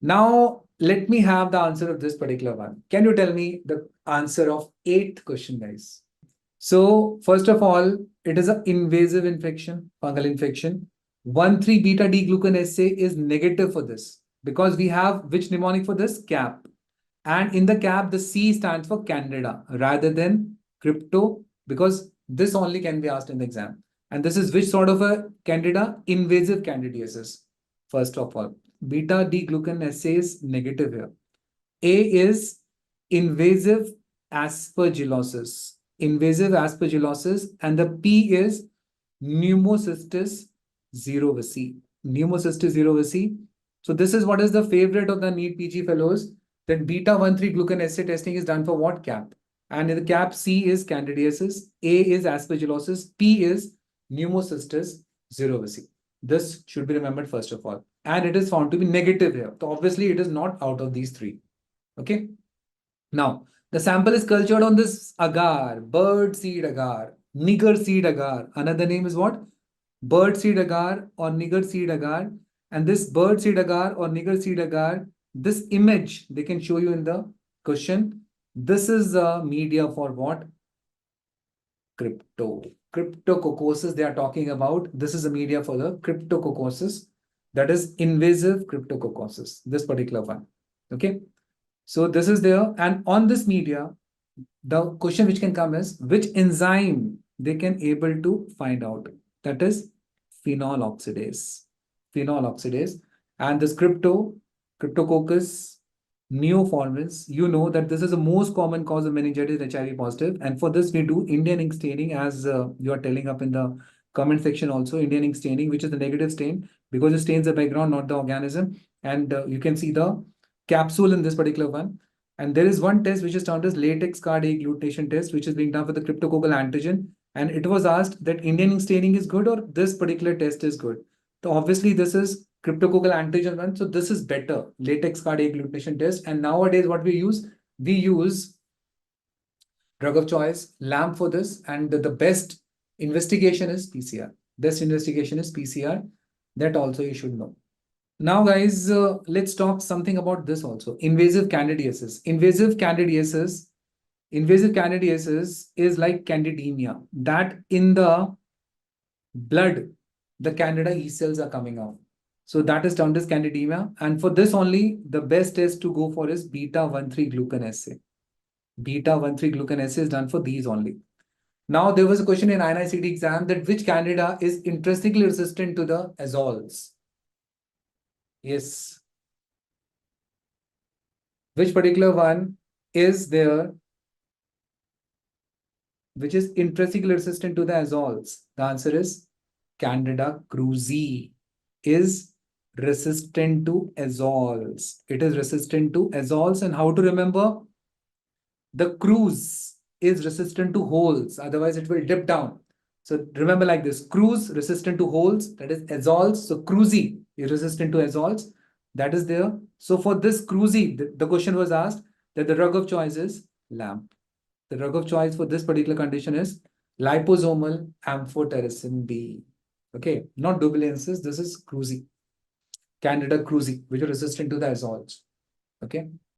Now, let me have the answer of this particular one. Can you tell me the answer of eighth question, guys? So, first of all, it is an invasive infection, fungal infection. 1,3-beta-D-glucan is negative for this because we have which mnemonic for this? Cap. And in the cap, the C stands for Candida rather than crypto because this only can be asked in the exam. And this is which sort of a Candida? Invasive candidiasis, first of all. Beta D glucan assay is negative here. A is invasive aspergillosis. Invasive aspergillosis. And the P is pneumocystis xerovasi. Pneumocystis xerovasi. So this is what is the favorite of the NEET PG fellows. Then beta-1,3-glucan assay testing is done for what? Cap. And in the cap, C is candidiasis, A is aspergillosis, P is pneumocystis xerovasi. This should be remembered first of all. And it is found to be negative here. So obviously it is not out of these three. Okay. Now, the sample is cultured on this agar, bird seed agar, nigger seed agar. Another name is what? Bird seed agar or nigger seed agar. And this bird seed agar or nigger seed agar, this image they can show you in the question. This is the media for what? Cryptococcus they are talking about. This is a media for the cryptococcus, that is invasive cryptococcus, this particular one. Okay. So this is there. And on this media, the question which can come is which enzyme they can able to find out. That is phenol oxidase. Phenol oxidase. And this Cryptococcus neoformans, you know that this is the most common cause of meningitis in HIV positive. And for this, we do Indian ink staining, as you are telling up in the comment section also, Indian ink staining, which is the negative stain because it stains the background, not the organism. And you can see the capsule in this particular one. And there is one test which is termed as latex card agglutination test, which is being done for the cryptococcal antigen. And it was asked that Indian ink staining is good or this particular test is good. So obviously this is cryptococcal antigen one. So this is better, latex card agglutination test. And nowadays what we use drug of choice, LAMP for this. And the best investigation is PCR. Best investigation is PCR. That also you should know. Now, guys, let's talk something about this also. Invasive candidiasis. Invasive candidiasis is like candidemia, that in the blood, the candida E cells are coming out. So that is termed as candidemia. And for this only, the best test to go for is beta-1,3-glucan assay. Beta-1,3-glucan assay is done for these only. Now, there was a question in INICD exam that which candida is intrinsically resistant to the azoles. Yes. Which particular one is there which is intrinsically resistant to the azoles? The answer is Candida krusei is resistant to azoles. It is resistant to azoles. And how to remember? The krus is resistant to holes. Otherwise, it will dip down. So remember like this. Krus resistant to holes. That is azoles. So krusei is resistant to azoles. That is there. So for this krusei, the question was asked that the drug of choice is LAMP. The drug of choice for this particular condition is liposomal amphotericin B. Okay, not dubilensis. This is krusei. Candida krusei, which are resistant to the azoles. Okay.